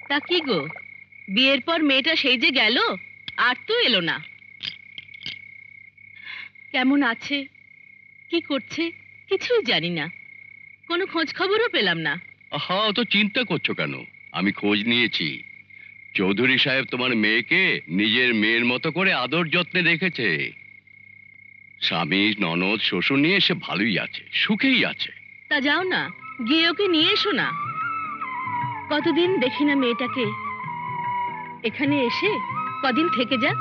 তা কি গো, বিয়ের পর মেয়েটা সেই যে গেল, আর তো এলো না। কেমন আছে, কি করছে, কিছুই জানি না। কোনো খোঁজ খবরও পেলাম না। আহা, তো চিন্তা করছো কেন? আমি খোঁজ নিয়েছি। চৌধুরী সাহেব তোমার মেয়েকে নিজের মেয়ের মতো করে আদর যত্নে রেখেছে। স্বামী, ননদ, শ্বশুর নিয়ে সে ভালোই আছে, সুখেই আছে। তা যাও না, গিয়ে ওকে নিয়ে এসো না। কতদিন দেখি না মেয়েটাকে। এখানে এসে কদিন থেকে যাক।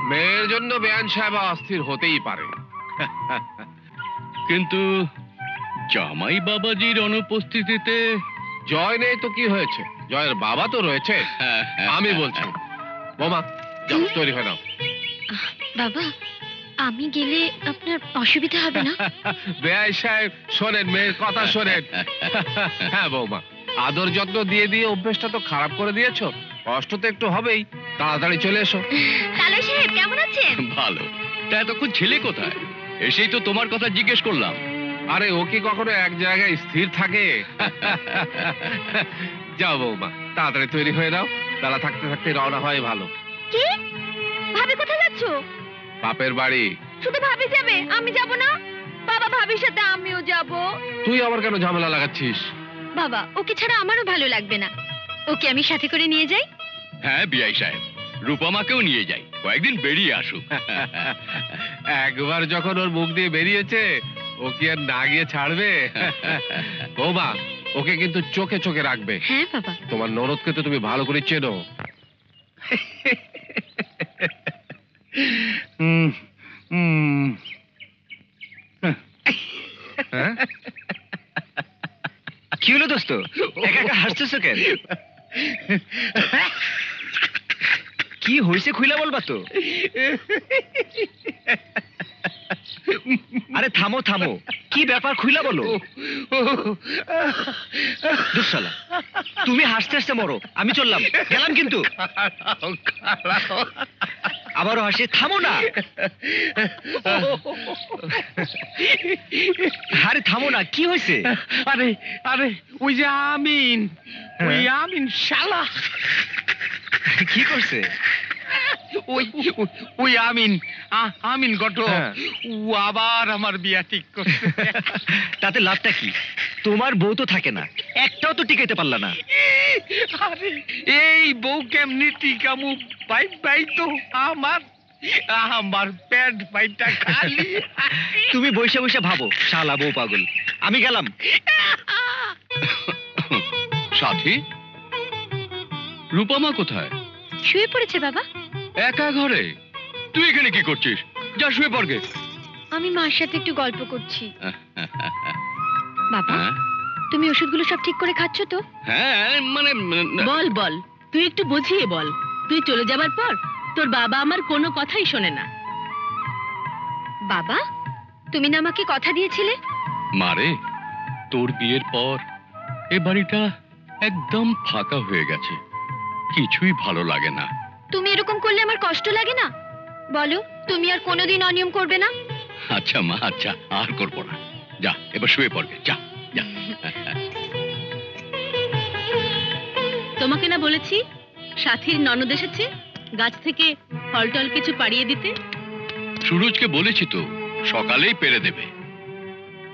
মেয়ের জন্য বেয়ান সাহেব অস্থির হতেই পারে। কিন্তু জামাই বাবাজির অনুপস্থিতিতে। জয় নেই তো কি হয়েছে, জয়ের বাবা তো রয়েছে। আমি বলছি, বোমা যাও, তৈরি হয়ে নাও। বাবা, আমি গেলে আপনার অসুবিধা হবে না? বেয়াই সাহেব শোনেন, মেয়ের কথা শোনেন। হ্যাঁ বৌমা, আদর যত্ন দিয়ে দিয়ে অভ্যেসটা তো খারাপ করে দিয়েছো। কষ্ট তো একটু হবেই, তাড়াতাড়ি চলে এসো। কালাই সাহেব কেমন আছেন? ভালো। তা এতক্ষণ ছেলে কোথায়? এসেই তো তোমার কথা জিজ্ঞেস করলাম। আরে ও কি কখনো এক জায়গায় স্থির থাকে? যাও বৌমা, তাড়াতাড়ি তৈরি হয়ে নাও, বেলা থাকতে থাকতে রওনা হয় ভালো। কি? ভাবি কোথায় যাচ্ছ? বাপের বাড়ি। শুধু ভাবি যাবে, আমি যাব না? বাবা, ভাবির সাথে আমিও যাব। তুই আবার কেন ঝামেলা লাগাচ্ছিস? বাবা, ওকে ছাড়া আমারও ভালো লাগবে না। ওকে আমি সাথে করে নিয়ে যাই? হ্যাঁ বিআই সাহেব, রূপমাকেও নিয়ে যাই, কয়েকদিন বেরিয়ে আসুক। একবার যখন ওর মুখ দিয়ে বেরিয়েছে, ও কি আর না গিয়ে ছাড়বে? বৌমা, ওকে কিন্তু চোখে চোখে রাখবে। হ্যাঁ বাবা। তোমার ননদকে তো তুমি ভালো করে চেনো। কি হলো দোস্ত, একা একা হাসতেছো কেন? কি হয়েছে খুইলা বলবা তো? আরে থামো থামো, কি ব্যাপার খুইলা বলো। দুঃশালা, তুমি হাসতে হাসতে মরো, আমি চললাম, গেলাম কিন্তু। আবারও হাসি, থামো না। আরে থামো না, কি হয়েছে? আরে আরে ওই যে আমিন, ওই আমিন শালা। কি করছে? ওই ওই আমিন, আমিন ঘটক, ও আবার আমার বিয়া ঠিক করছে। তাতে লাভটা কি? তোমার বউ তো থাকে না, একটাও তো টিকাইতে পারলা না। আরে এই বউ কেমনি টিকামু? ভাই ভাই তো আমার পেট ভাইটা খালি। তুমি বসে বসে ভাবো, শালা বউ পাগল। আমি গেলাম। সাথী, রূপমা কোথায়? শুয়ে পড়েছে বাবা। একা ঘরে? তুই এখানে কি করছিস? যা শুয়ে পড়গে। আমি মার সাথে একটু গল্প করছি। বাবা, হ্যাঁ? তুমি ওষুধগুলো সব ঠিক করে খাচ্ছ তো? হ্যাঁ মানে বল বল, তুই একটু বুঝিয়ে বল। তুই চলে যাবার পর তোর বাবা আমার কোনো কথাই শোনে না। বাবা, তুমি না আমাকে কথা দিয়েছিলে? মারে, তোর বিয়ের পর এ বাড়িটা একদম ফাঁকা হয়ে গেছে, কিছুই ভালো লাগে না। তুমি এরকম করলে আমার কষ্ট লাগে না? বলো, তুমি আর কোনোদিন অনিয়ম করবে না? আচ্ছা মা, আচ্ছা, আর করবো না। যা এবার শুয়ে পড়বে, যা যা। তোমাকে না বলেছি সাথীর ননদ এসেছে, গাছ থেকে ফল টল কিছু পাড়িয়ে দিতে? সুরজকে বলেছি তো, সকালেই পেরে দেবে।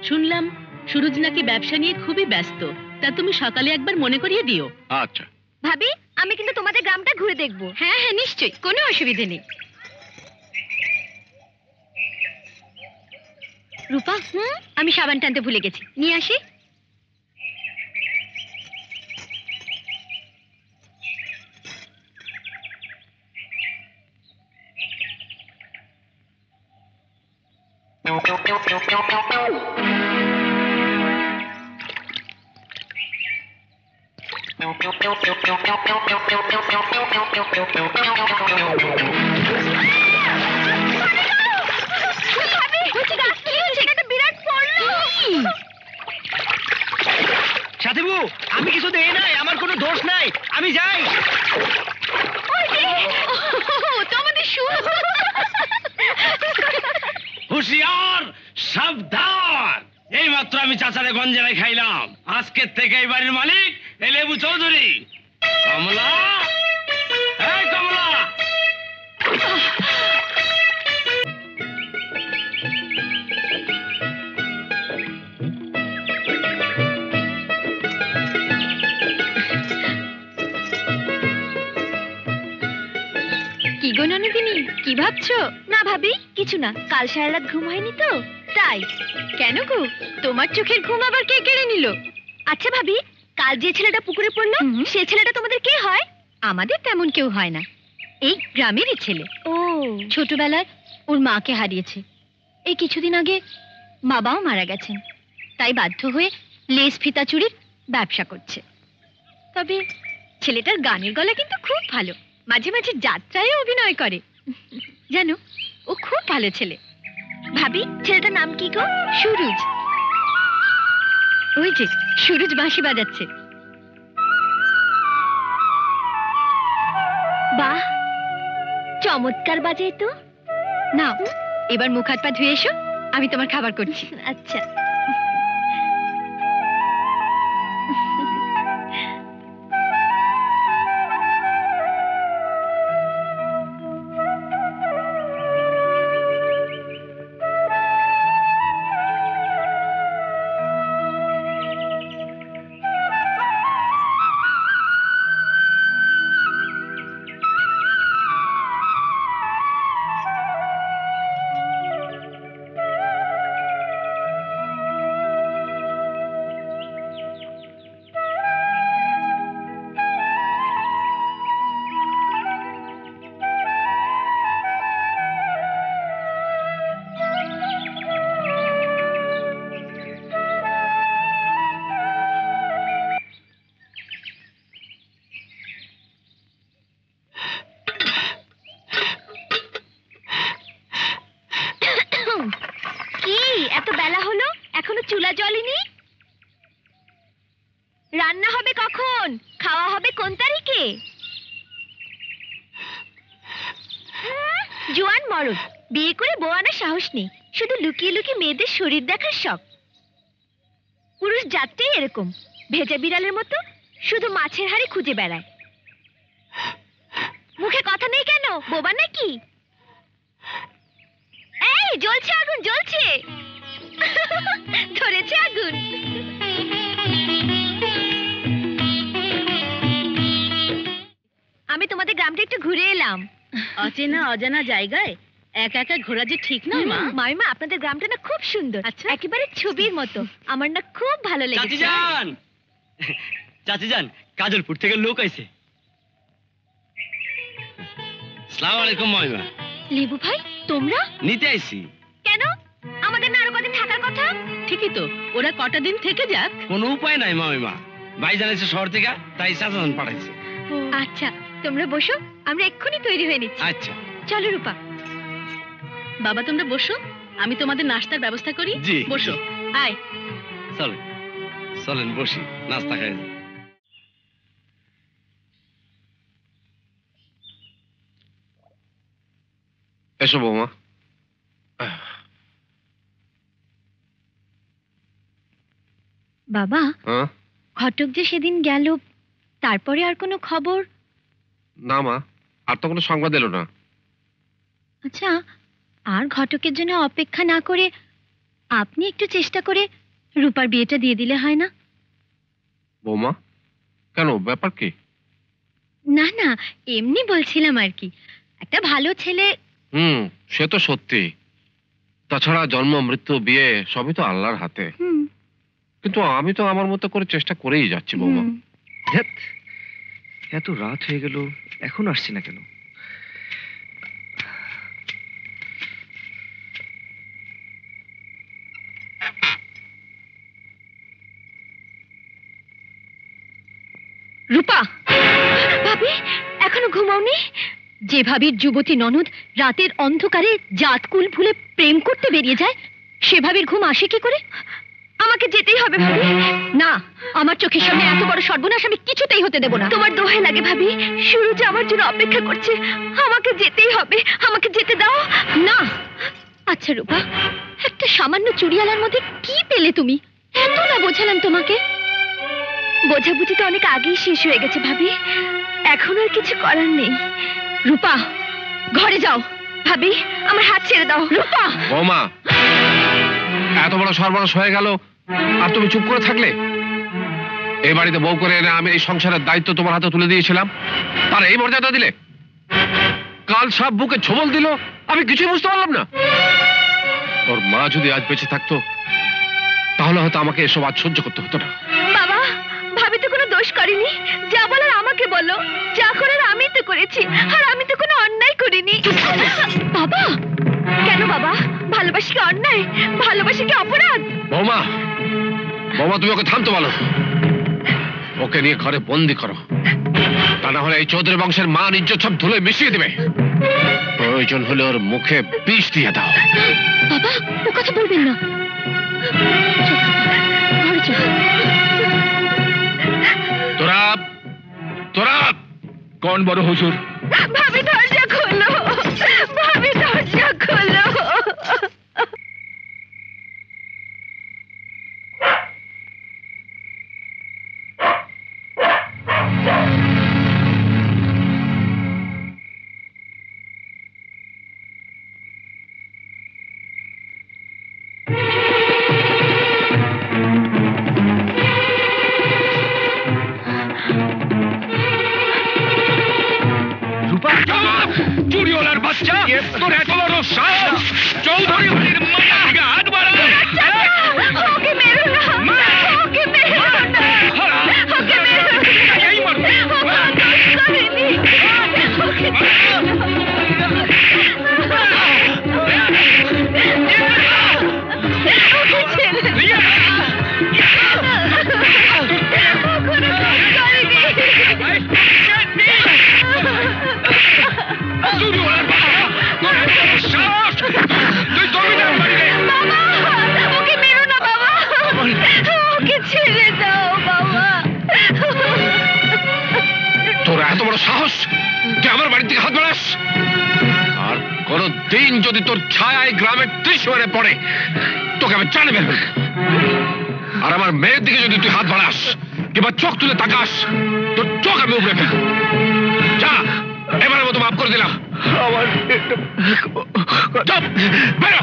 শুনলাম সুরজ নাকি ব্যবসা নিয়ে খুবই ব্যস্ত, তা তুমি সকালে একবার মনে করিয়ে দিও। আচ্ছা। ভাবি, আমি কিন্তু তোমাদের গ্রামটা ঘুরে দেখবো। হ্যাঁ হ্যাঁ, নিশ্চয়ই, কোনো অসুবিধে নেই। রূপা, আমি সাবান টানতে ভুলে গেছি, নিয়ে আসি। সাথীবু, আমি কিছু দেই নাই, আমার কোনো দোষ নাই, আমি যাই। হুঁশিয়ার, সাবধান! এই মাত্র আমি চাচারে গঞ্জেরায় খাইলাম। আজকের থেকে এই বাড়ির মালিক এই লেবু চৌধুরী। কমলা, এই কমলা। কি গো ননদিনী, কি ভাবছো? না ভাবি, কিছু না। কাল সারা রাত ঘুম হয়নি তো, তাই। কেন গো, তোমার চোখের ঘুম আবার কে কেড়ে নিল? আচ্ছা ভাবি, কাল যে ছেলেটা পুকুরে পড়লো, সে ছেলেটা তোমাদের কে হয়? আমাদের তেমন কেউ হয় না, এই গ্রামেরই ছেলে। ও, ছোটবেলায় ওর মাকে হারিয়েছে। এই কিছুদিন আগে বাবাও মারা গেছেন, তাই বাধ্য হয়ে লেস ফিতা চুরির ব্যবসা করছে। তবে ছেলেটার গানের গলা কিন্তু খুব ভালো, মাঝে মাঝে যাত্রায় অভিনয় করে। জানো, ও খুব ভালো ছেলে। ভাবি, ছেলেটার নাম কি গো? সুরজ। ওই যে সুরজ বাঁশি বাজাচ্ছে। বাহ, চমৎকার বাজায় তো। নাও, এবার মুখ হাত পা ধুয়ে এসো, আমি তোমার খাবার করছি। আচ্ছা। কি এত বেলা হলো, এখনো চুলা জ্বলেনি? রান্না হবে কখন? খাওয়া হবে কোন তারিখে? জোয়ান মরদ, বিয়ে করে বউ আনার সাহস নেই, শুধু লুকিয়ে লুকিয়ে মেয়েদের শরীর দেখার শখ। পুরুষ জাতটাই এরকম, ভেজা বিড়ালের মতো শুধু মাছের হাড়ি খুঁজে বেড়ায়। মুখে কথা নেই কেন, বোবা নাকি? এই জ্বলছে আগুন, জ্বলছে। ধরেছে আগুন। আমি তোমাদের গ্রামটা একটু ঘুরে এলাম। অচেনা অজানা জায়গায় একা একা ঘোরা যে ঠিক নয় মা। মামিমা, আপনাদের গ্রামটা না খুব সুন্দর, আচ্ছা। একেবারে ছবির মতো। আমার না খুব ভালো চাচি লেগেছে। যান, চাচি যান, কাজলপুর থেকে লোক আইছে। আসসালামু আলাইকুম মাইমা। লেবু ভাই, তোমরা নিতে আইছি। কেন? আমাদের না আরো কদিন থাকার কথা। ঠিকই তো, ওরা কটা দিন থেকে যাক। কোনো উপায় নাই মাইমা, ভাই জানাইছে শহর থেকে, তাই চাচান পাঠাইছে। আচ্ছা, তোমরা বসো, আমরা এক্ষুনি তৈরি হয়ে নিচ্ছি। আচ্ছা। চলো রূপা। বাবা তোমরা বসো, আমি তোমাদের নাস্তার ব্যবস্থা করি। জি, বসো। জি। আয়। চলেন চলেন বসি, নাস্তা খাই। এসো বৌমা। বাবা, হ্যাঁ? ঘটক যে সেদিন গেল, তারপরে আর কোনো খবর? না মা, আর তো কোনো সংবাদ এলো না। আচ্ছা, আর ঘটকের জন্য অপেক্ষা না করে আপনি একটু চেষ্টা করে রূপার বিয়েটা দিয়ে দিলে হয় না? বৌমা, কেন, ব্যাপার কি? না না, এমনি বলছিলাম আর কি। একটা ভালো ছেলে। সে তো সত্যি। তাছাড়া জন্ম মৃত্যু বিয়ে সবই তো আল্লাহর হাতে। হুম, কিন্তু আমি তো আমার মতো করে চেষ্টা করেই যাচ্ছি বৌমা। হুম। ধ্যাৎ, এত রাত হয়ে গেল, এখন আসছি না কেন? রূপা, ভাবি এখনো ঘুমাওনি? যে ভাবির যুবতী ননদ রাতের অন্ধকারে জাতকুল ভুলে প্রেম করতে বেরিয়ে যায়, সে ভাবির ঘুম আসে কি করে? আমাকে যেতেই হবে ভাবি। না, আমার চোখের সামনে এত বড় সর্বনাশ আমি কিছুতেই হতে দেব না। তোমার দোহাই লাগে ভাবি, সুরজ আমার জন্য অপেক্ষা করছে। আমাকে যেতেই হবে, আমাকে যেতে দাও না। আচ্ছা রূপা, একটা সামান্য চুড়িয়ালার মধ্যে কি পেলে তুমি? এত না বোঝালাম তোমাকে। বোঝাবুঝি তো অনেক আগেই শেষ হয়ে গেছে ভাবি, এখন আর কিছু করার নেই। রূপা, ঘরে যাও। ভাবি, আমার হাত ছেড়ে দাও। রূপা! বৌমা, এত বড় সর্বনাশ হয়ে গেল আর তুমি চুপ করে থাকলে? এই বাড়িতে বউ করে এনে আমি এই সংসারের দায়িত্ব তোমার হাতে তুলে দিয়েছিলাম, তার এই মর্যাদা দিলে? কাল সাপ বুকে ছোবল দিল, আমি কিছুই বুঝতে পারলাম না। ওর মা যদি আজ বেঁচে থাকতো তাহলে হয়তো আমাকে এসব আজ সহ্য করতে হতো না। বাবা, ভাবি তো কোনো দোষ করেনি। যা বলার আমাকে বলো, যা করার আমি তো করেছি, আর আমি তো কোনো অন্যায় করিনি। বাবা, কেন বাবা? ভালোবাসি কি অন্যায়? ভালোবাসি কি অপরাধ? বৌমা, বৌমা, তুমি ওকে থামতে বলো। ওকে নিয়ে ঘরে বন্দি করো, তা না হলে এই চৌধুরী বংশের মান ইজ্জত সব ধুলে মিশিয়ে দিবে। প্রয়োজন হলে ওর মুখে বিষ দিয়ে দাও। বাবা, ও কথা বলবেন না। ঘরে চল। তোরা তোরা কোন বড় হুজুর? ভাবি, দরজা খোলো। ভাবি, দরজা খোলো। রূপা, চুরিওয়ালার বাচ্চা, তোর এত বড় সাহস! চৌধুরী বাড়ির মায়ের দিকে হাত বাড়ায়! ওকে মেরো না। ওকে মেরো না। ওকে মেরো না। এই মারো। ও কোনো দোষ করেনি। ওকে ছেড়ে দাও। ওকে ছেড়ে দাও। ও কোনো দোষ করেনি। চুরিওয়ালার বাচ্চা, তোর এত বড় সাহস! তুই জমিদার বাড়িতে! বাবা, ওকে মেরো না বাবা। ওকে ছেড়ে দাও বাবা। তোর এত বড় সাহস, তুই আমার বাড়ির দিকে হাত বাড়াস? আর কোনদিন যদি তোর ছায়া এই গ্রামের ত্রিশূলে পড়ে, তোকে আমি জানে বের করব। আর আমার মেয়ের দিকে যদি তুই হাত বাড়াস কিংবা চোখ তুলে তাকাস, তোর চোখ আমি উপরে ফেলব। যা, এবারের মতো মাফ করে দিলাম। আমার চুপ, বেরো।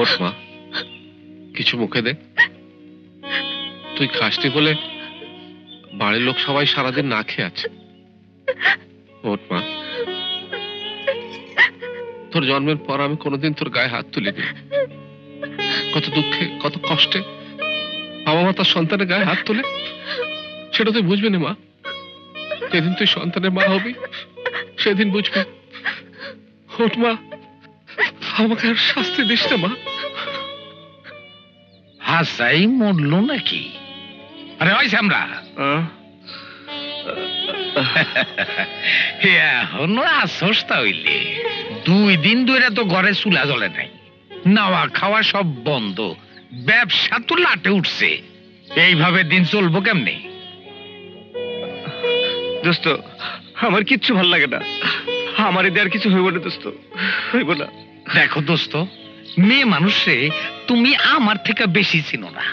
ওঠ মা, কিছু মুখে দে। তুই খাসনি বলে বাড়ির লোক সবাই সারাদিন না খেয়ে আছে। ওঠ মা, তোর জন্মের পর আমি কোনোদিন তোর গায়ে হাত তুলিনি। কত দুঃখে, কত কষ্টে বাবা মা তার সন্তানের গায়ে হাত তোলে, সেটা তুই বুঝবি না মা। যেদিন তুই সন্তানের মা হবি সেদিন বুঝবি। ওঠ মা, আমাকে আর শাস্তি দিস না মা। হাসাই মরলো নাকি? আরে ওই সামরা, এখনো আসস তাইলে? 2 দিন ধরে তো ঘরে চুলা জ্বলে নাই, নাওয়া খাওয়া সব বন্ধ, ব্যবসা তো লাটে উঠছে। এইভাবে দিন চলবো কেমনে? দোস্ত, আমার কিচ্ছু ভাল লাগে না। আমার এদের আর কিছু হইব না দোস্ত, হইব না। দেখো দোস্ত, মেয়ে মানুষে তুমি আমার থেকে বেশি চিনো না।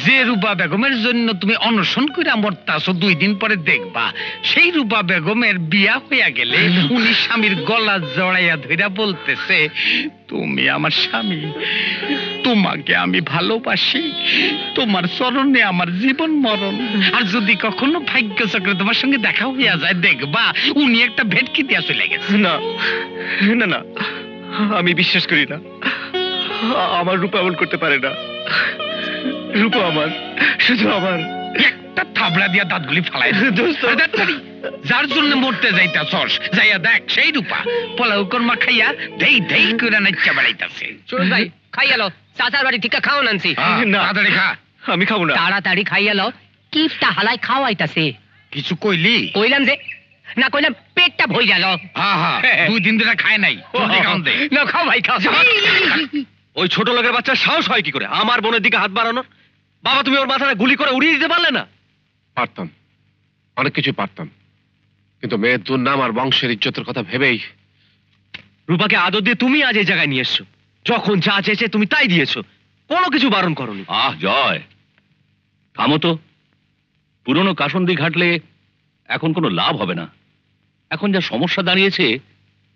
যে রূপা বেগমের জন্য তুমি অনশন করে মরতাছো, 2 দিন পরে দেখবা সেই রূপা বেগমের বিয়া হইয়া গেলে উনি স্বামীর গলা জড়াইয়া ধইরা বলতেছে, তুমি আমার স্বামী, তোমাকে আমি ভালোবাসি, তোমার চরণে আমার জীবন মরণ। আর যদি কখনো ভাগ্য চক্রে তোমার সঙ্গে দেখা হইয়া যায়, দেখবা উনি একটা ভেটকি দিয়া চলে গেছে। না না না, আমি বিশ্বাস করি না। আমার রূপা এমন করতে পারে না। রূপা আমার, শুধু আমার। একটা থাবড়া দিয়া দাঁতগুলি ফালাই দোস্ত, যার জন্য মরতে যাইতাছস, যাইয়া দেখ সেই রূপা পোলাও কর্মা খাইয়া ধেই ধেই করে নাচা বেড়াইতাছে। চল ভাই, খাইয়ালো, চাচার বাড়ি থেকে খাওয়ান আনছি। না। তাড়াতাড়ি খা। আমি খাবো না। তাড়াতাড়ি খাইয়ালো, কিপটা হালাই খাওয়াইতাছে। কিছু কইলি? কইলাম যে না কইলাম পেটটা ভই গেল। হ্যাঁ হ্যাঁ 2 দিন ধরে খায় নাই। জলদি খাওন দে। না খাও ভাই খাও। ওই ছোট লোকের বাচ্চা সাহস হয় কি করে আমার বোনের দিকে হাত বাড়ানোর? বাবা তুমি ওর মাথাটা গুলি করে উড়িয়ে দিতে পারলে না? পারতাম, অনেক কিছু পারতাম, কিন্তু মেয়ের দুর্নাম আর বংশের ইজ্জতের কথা ভেবেই। রূপাকে আদর দিয়ে তুমি আজ এই জায়গায় নিয়ে এসছো, যখন যা চেয়েছে তুমি তাই দিয়েছো, কোনো কিছু বারণ করনি। জয়, থামো তো। পুরনো কাসন্দি ঘাটলে এখন কোনো লাভ হবে না। এখন যা সমস্যা দাঁড়িয়েছে,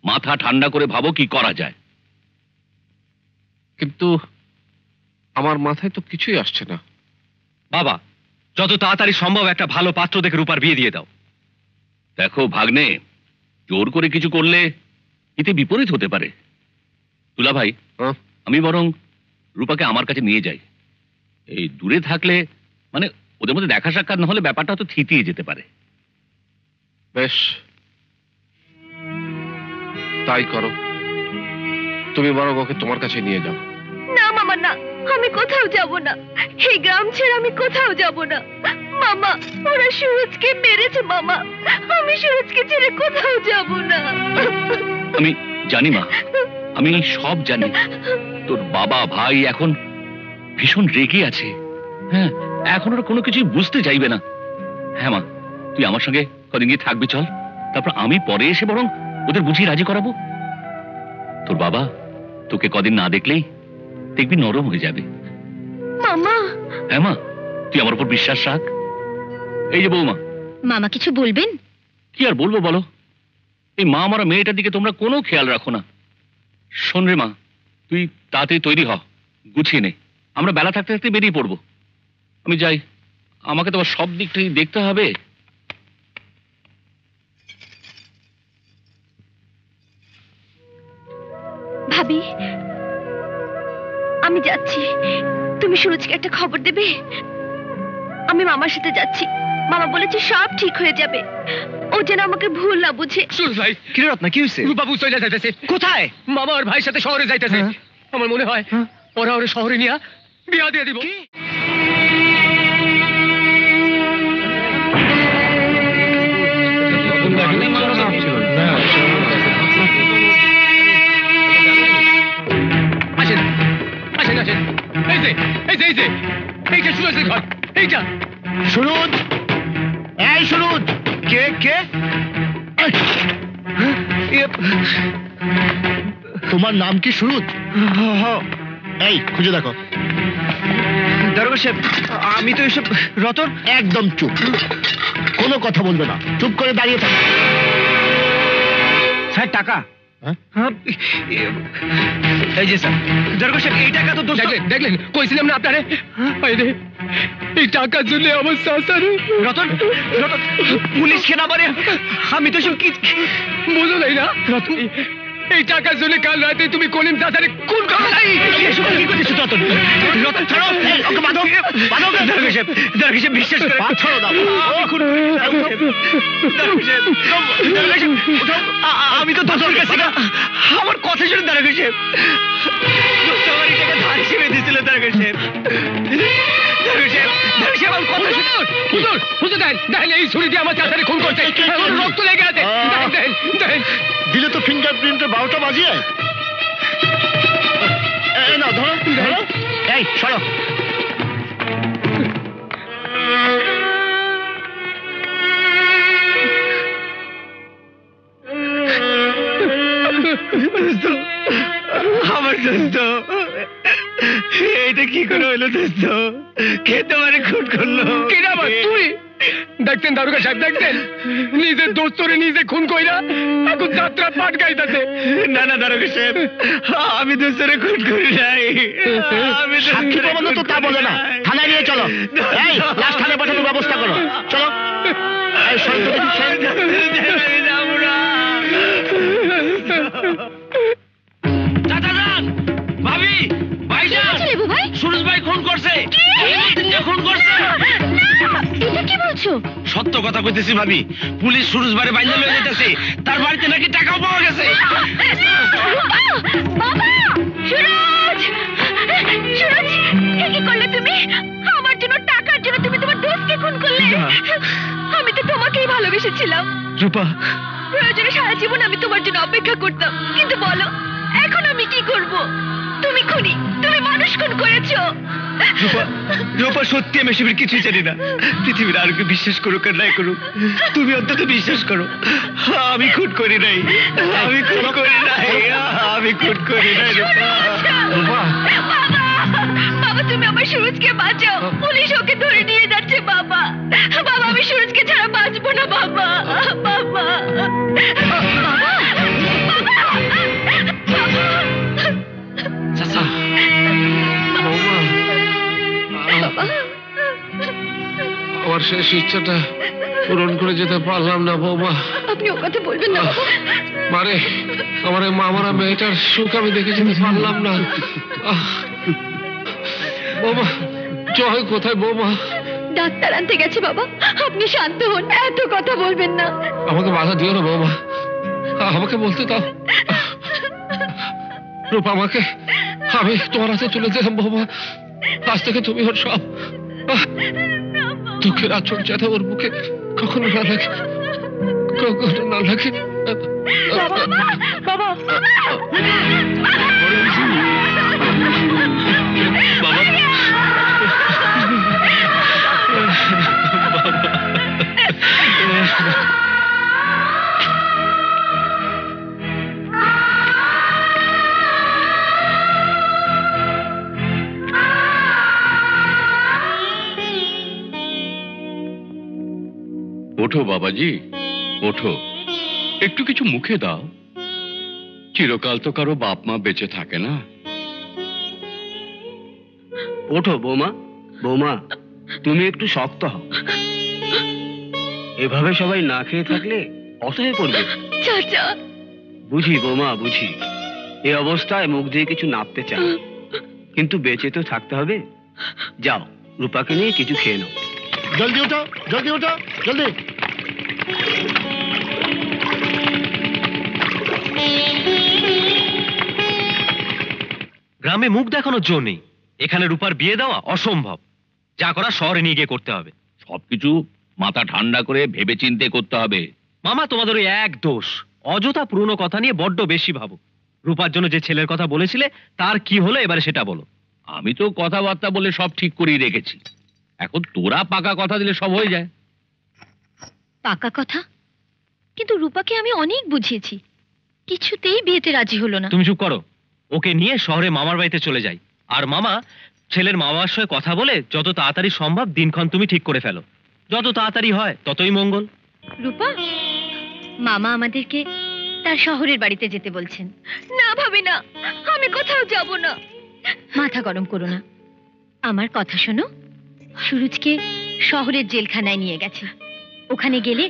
মাথা ঠান্ডা করে ভাবো কি করা যায়। কিন্তু আমার মাথায় তো কিছুই আসছে না। বাবা, যত তাড়াতাড়ি সম্ভব একটা ভালো পাত্র দেখে রূপার বিয়ে দিয়ে দাও। দেখো ভাগ্নে, জোর করে কিছু করলে এতে বিপরীত হতে পারে। তুলা ভাই, হ্যাঁ? আমি বরং রূপাকে আমার কাছে নিয়ে যাই। এই দূরে থাকলে মানে ওদের মধ্যে দেখা সাক্ষাৎ না হলে ব্যাপারটা তো থিতিয়ে যেতে পারে। বেশ, তাই করো। তুমি বরং ওকে তোমার কাছে নিয়ে যাও। না মামা না, আমি কোথাও যাব না। এই গ্রাম ছেড়ে আমি কোথাও যাব না। মামা, ওরা সুরজকে মেরেছে মামা। আমি সুরজকে ছেড়ে কোথাও যাব না। আমি জানি মা, আমি সব জানি। তোর বাবা ভাই এখন ভীষণ রেগে আছে। হ্যাঁ, এখন ওরা কোনো কিছুই বুঝতে চাইবে না। হ্যাঁ মা, তুই আমার সঙ্গে কদিন গিয়ে থাকবি, চল। তারপর আমি পরে এসে বরং ওদের বুঝিয়ে রাজি করাবো। তোর বাবা তোকে কদিন না দেখলেই দেখবি নরম হয়ে যাবে। মামা, হ্যাঁ মা, তুই আমার উপর বিশ্বাস রাখ। এই যে বৌমা, মামা কিছু বলবেন? কি আর বলবো বলো, এই মা মারা মেয়েটার দিকে তোমরা কোনো খেয়াল রাখো না। শোন রে মা, তুই তাড়াতাড়ি তৈরি হ, গুছিয়ে নে। আমরা বেলা থাকতে থাকতে বেরিয়ে পড়বো। আমি যাই, আমাকে তোমার সব দিকটাই দেখতে হবে। ভাবি, আমি যাচ্ছি। তুমি সুরজকে একটা খবর দেবে? আমি মামার সাথে যাচ্ছি। মামা বলেছে সব ঠিক হয়ে যাবে। ও যেন আমাকে ভুল না বুঝে। সুরজ ভাই, কি রে রত্না, কি হয়েছে? রূপবাবু চলে যাইতেছে। কোথায়? মামা আর ভাইয়ের সাথে শহরে যাইতেছে। আমার মনে হয় ওরা ওরে শহরে নিয়ে বিয়া দিয়ে দিব। আসেন আসেন আসেন। এই যে এই যে এই যে এইটা সুরজের ঘর, এইটা। সুরজ, এই সুরজ, কে কে? তোমার নাম কি সুরজ? এই খুঁজে দেখো। দারোগা সাহেব, আমি তো এসব। রতন, একদম চুপ, কোনো কথা বলবে না, চুপ করে দাঁড়িয়ে থাকো। স্যার টাকা। হ্যাঁ? এই যে স্যার। দারোগা সাহেব, এই টাকা তো দোস্ত। দেখলেন দেখলেন, কইছিলাম না আপনারে। আরে এই টাকার জন্য আমার সাসার। রতন, রতন, পুলিশকে না পারে আমি তো সব কি বুঝো নাই না রতন, এই টাকার জন্য কাল রাতে তুমি কলিম চাচারে খুন করো নাই। এসব কি করছিস রতন? রতন ছাড়ো, এই ওকে বাঁধো, বাঁধো। দারোগা সাহেব, দারোগা সাহেব বিশ্বাস করে। ছাড়ো দাও। আমি খুন করিনি। দারোগা সাহেব, দারোগা সাহেব, উঠাও। আমি তো দোষের কাছে না। আমার কথা শুনে দারোগা সাহেব। দোস্ত আমার এই টাকা ধার হিসেবে দিয়েছিল দারোগা সাহেব। দারোগা সাহেব, দারোগা সাহেব আমার কথা শুনে। হুজুর হুজুর দেখেন দেখেন, এই ছুরি দিয়ে আমার চাচারে খুন করছে। আমার রক্ত লেগে আছে। দেখেন দেখেন দেখেন। দিলে তো ফিঙ্গারপ্রিন্টের 12টা বাজিয়ে। এই না ধরো ধরো। এই সরো। আমার দোস্ত, এটা কি করে হইলো দোস্ত? কে তোমারে খুন করলো? কেন আবার তুই? দেখতেন দারোগা সাহেব, দেখতেন নিজের দোস্তরে নিজে খুন কইরা এখন যাত্রা পাট গাইতেছে। না না দারোগা সাহেব, আমি দোস্তরে খুন করি নাই। আমি সাক্ষী প্রমাণ তো তা বলে না, থানায় নিয়ে চলো। এই লাশ থানায় পাঠানোর ব্যবস্থা করো, চলো। এই সরো তো দেখি, সরো। যাবো না। চাচাজান, ভাবি, ভাইজান, লেবু ভাই, সুরজ ভাই খুন করছে। খুন করছে। এটা কি বলছো? সত্য কথা কইতেছি ভাবি, পুলিশ সুরজ ভাইরে বাইন্দা লয়ে যাইতেছে। তার বাড়িতে নাকি টাকাও পাওয়া গেছে। বাবা, সুরজ, সুরজ, কি করলে তুমি? আমার জন্য, টাকার জন্য তুমি তোমার দোষকে খুন করলে? না। আমি তো তোমাকেই ভালোবেসেছিলাম। রূপা, প্রয়োজনে সারা জীবন আমি তোমার জন্য অপেক্ষা করতাম, কিন্তু বলো এখন আমি কি করব? তুমি খুনি, তুমি মানুষ খুন করেছো। রূপা, রূপা, সত্যি আমি এসবের কিছুই জানি না। পৃথিবীর আর কেউ বিশ্বাস করুক আর নাই করুক, তুমি অন্তত বিশ্বাস করো আমি খুন করি নাই, আমি খুন করি নাই, আমি খুন করি নাই রূপা। রূপা, বাবা, তুমি আমার সুরজকে বাঁচাও, পুলিশ ওকে ধরে নিয়ে যাচ্ছে বাবা। বাবা, আমি সুরজকে ছাড়া বাঁচবো না বাবা। বাবা, চাচা, বৌমা, আমার শেষ ইচ্ছাটা পূরণ করে যেতে পারলাম না বৌমা। আপনি ও কথা বলবেন না বাবা। মারে, আমার এই মামারা মেয়েটার সুখ আমি দেখে যেতে পারলাম না। বৌমা, জয় কোথায় বৌমা? ডাক্তার আনতে গেছে বাবা, আপনি শান্ত হন, এত কথা বলবেন না। আমাকে বাধা দিও না বৌমা, আমাকে বলতে দাও। রূপা, আমাকে, আমি তোমার হাতে তুলে দিলাম বৌমা। আজ থেকে তুমি ওর সব। দুঃখের আচর যাতে ওর মুখে কখনো না লাগে, কখনো না লাগে। বাবা, ওঠো বাবাজি, ওঠো, একটু কিছু মুখে দাও। চিরকাল তো কারো বাপ মা বেঁচে থাকে না। ওঠো বৌমা, বৌমা, তুমি একটু শক্ত হও। এভাবে সবাই না খেয়ে থাকলে অসহায় পড়বে। চাচা, বুঝি বৌমা, বুঝি এই অবস্থায় মুখ দিয়ে কিছু নাপতে চাই, কিন্তু বেঁচে তো থাকতে হবে। যাও, রূপাকে নিয়ে কিছু খেয়ে নাও। জলদি ওঠো, জলদি ওঠো, জলদি। গ্রামে মুখ দেখানোর জো নেই, এখানে রূপার বিয়ে দেওয়া অসম্ভব। যা করা শহরে নিয়ে গিয়ে করতে হবে। সবকিছু মাথা ঠান্ডা করে ভেবে চিন্তে করতে হবে। মামা, তোমাদের ওই এক দোষ, অযথা পুরনো কথা নিয়ে বড্ড বেশি ভাবো। রূপার জন্য যে ছেলের কথা বলেছিলে তার কি হলো এবারে সেটা বলো। আমি তো কথাবার্তা বলে সব ঠিক করেই রেখেছি, এখন তোরা পাকা কথা দিলে সব হয়ে যায়। পাকা কথা? কিন্তু রূপাকে আমি অনেক বুঝিয়েছি, কিছুতেই বিয়েতে রাজি হলো না। তুমি চুপ করো, ওকে নিয়ে শহরে মামার বাড়িতে চলে যাই। আর মামা, ছেলের মা বাবার সঙ্গে কথা বলে যত তাড়াতাড়ি সম্ভব দিনক্ষণ তুমি ঠিক করে ফেলো। যত তাড়াতাড়ি হয় ততই মঙ্গল। রূপা, মামা আমাদেরকে তার শহরের বাড়িতে যেতে বলছেন। না ভাবি না, আমি কোথাও যাব না। মাথা গরম করো না, আমার কথা শোনো। সুরজকে শহরের জেলখানায় নিয়ে গেছে, ওখানে গেলে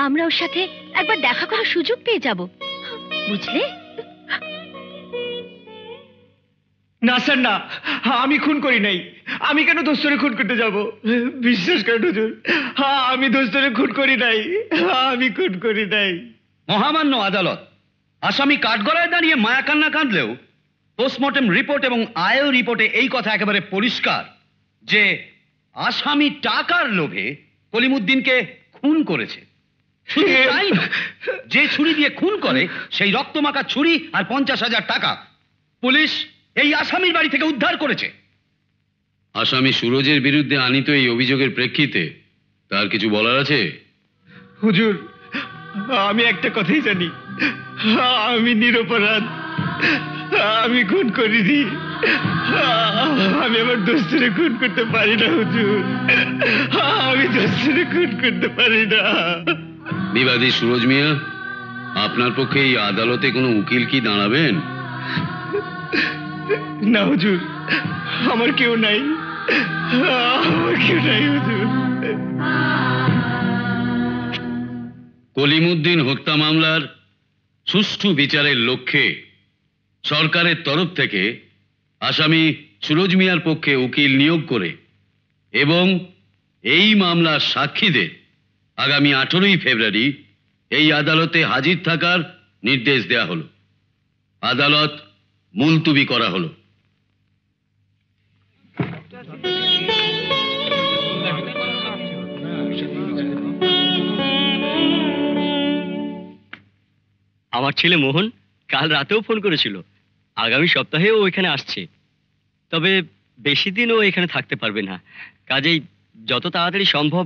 আমরা ওর সাথে একবার দেখা করার সুযোগ পেয়ে যাব, বুঝলে? না স্যার, না, আমি খুন করি নাই। আমি কেন দোস্তরে খুন করতে যাব? বিশ্বাস করেন হুজুর, আমি দোস্তরে খুন করি নাই, আমি খুন করি নাই। মহামান্য আদালত, আসামি কাঠগড়ায় দাঁড়িয়ে মায়া কান্না কাঁদলেও পোস্টমর্টেম রিপোর্ট এবং আয়ও রিপোর্টে এই কথা একেবারে পরিষ্কার যে আসামি টাকার লোভে কলিমুদ্দিনকে খুন করেছে। শুধু তাই নয়, যে ছুরি দিয়ে খুন করে সেই রক্তমাখা ছুরি আর 50,000 টাকা পুলিশ এই আসামির বাড়ি থেকে উদ্ধার করেছে। আসামি সুরজের বিরুদ্ধে আনিত এই অভিযোগের প্রেক্ষিতে তার কিছু বলার আছে? হুজুর, আমি একটা কথাই জানি, আমি নিরপরাধ, আমি খুন করিনি। আমি আমার দোস্তরে খুন করতে পারি না হুজুর, আমি দোস্তরে খুন করতে পারি না। বিবাদী সুরজ মিয়া, আপনার পক্ষে এই আদালতে কোনো উকিল কি দাঁড়াবেন? না হুজুর, আমার কেউ নাই, আমার কেউ নাই হুজুর। কলিমুদ্দিন হত্যা মামলার সুষ্ঠু বিচারের লক্ষ্যে সরকারের তরফ থেকে আসামি সুরজ মিয়ার পক্ষে উকিল নিয়োগ করে এবং এই মামলার সাক্ষীদের আগামী 18ই ফেব্রুয়ারি এই আদালতে হাজির থাকার নির্দেশ দেয়া হলো। আদালত মুলতুবি করা হলো। আমার ছেলে মোহন কাল রাতেও ফোন করেছিল, আগামী সপ্তাহে ও এখানে আসছে। তবে বেশি দিন ও এখানে থাকতে পারবে না, কাজেই যত তাড়াতাড়ি সম্ভব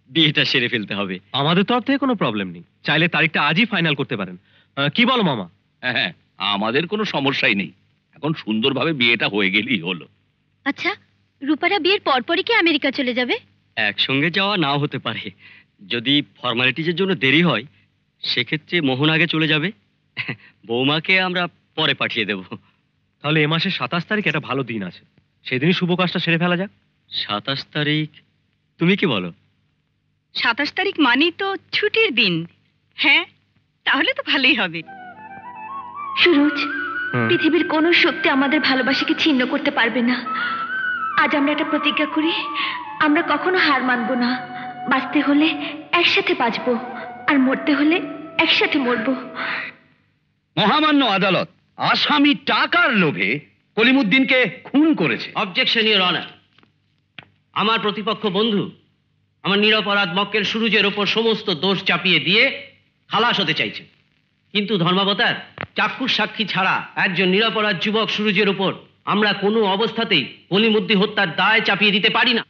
বিয়েটা সেরে ফেলতে হবে। আমাদের তরফ থেকে কোনো প্রবলেম নেই, চাইলে তারিখটা আজই ফাইনাল করতে পারেন। কি বলো মামা? হ্যাঁ, আমাদের কোনো সমস্যাই নেই, এখন সুন্দরভাবে বিয়েটা হয়ে গেলেই হলো। আচ্ছা, রূপারা বিয়ের পরপরই কি আমেরিকা চলে যাবে? একসঙ্গে যাওয়া নাও হতে পারে, যদি ফর্মালিটিজের জন্য দেরি হয় সেক্ষেত্রে মোহন আগে চলে যাবে, বৌমাকে আমরা পরে পাঠিয়ে দেব। তাহলে এ মাসের 27 তারিখ একটা ভালো দিন আছে, সেদিনই শুভ কাজটা সেরে ফেলা যাক। 27 তারিখ? তুমি কি বলো? 27 তারিখ মানেই তো ছুটির দিন। হ্যাঁ, তাহলে তো ভালোই হবে। সুরজ, পৃথিবীর কোনো শক্তি আমাদের ভালোবাসাকে ছিন্ন করতে পারবে না। আজ আমরা একটা প্রতিজ্ঞা করি, আমরা কখনো হার মানবো না। বাঁচতে হলে একসাথে বাঁচবো, আর মরতে হলে একসাথে মরবো। মহামান্য আদালত আসামি টাকার লোভে কলিমুদ্দিনকে খুন করেছে। Objection your honour. আমার প্রতিপক্ষ বন্ধু আমার নিরপরাধ মক্কেল সুরুজের ওপর সমস্ত দোষ চাপিয়ে দিয়ে খালাস হতে চাইছে, কিন্তু ধর্মাবতার চাক্ষুষ সাক্ষী ছাড়া একজন নিরপরাধ যুবক সুরুজের উপর আমরা কোনো অবস্থাতেই কলিমুদ্দিন হত্যার দায় চাপিয়ে দিতে পারি না।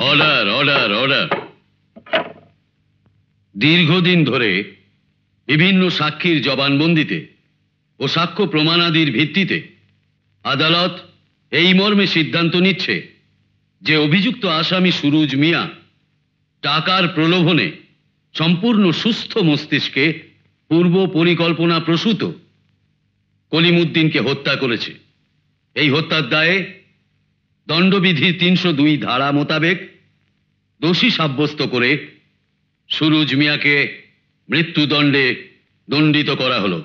Order order order. দীর্ঘদিন ধরে বিভিন্ন সাক্ষীর জবানবন্দিতে ও সাক্ষ্য প্রমাণাদির ভিত্তিতে আদালত এই মর্মে সিদ্ধান্ত নিচ্ছে যে অভিযুক্ত আসামি সুরুজ মিয়া টাকার প্রলোভনে সম্পূর্ণ সুস্থ মস্তিষ্কে পূর্ব পরিকল্পনা প্রসূত কলিমুদ্দিনকে হত্যা করেছে। এই হত্যার দায়ে দণ্ডবিধির 302 ধারা মোতাবেক দোষী সাব্যস্ত করে সুরুজ মিয়াকে মৃত্যুদণ্ডে দণ্ডিত করা হলো।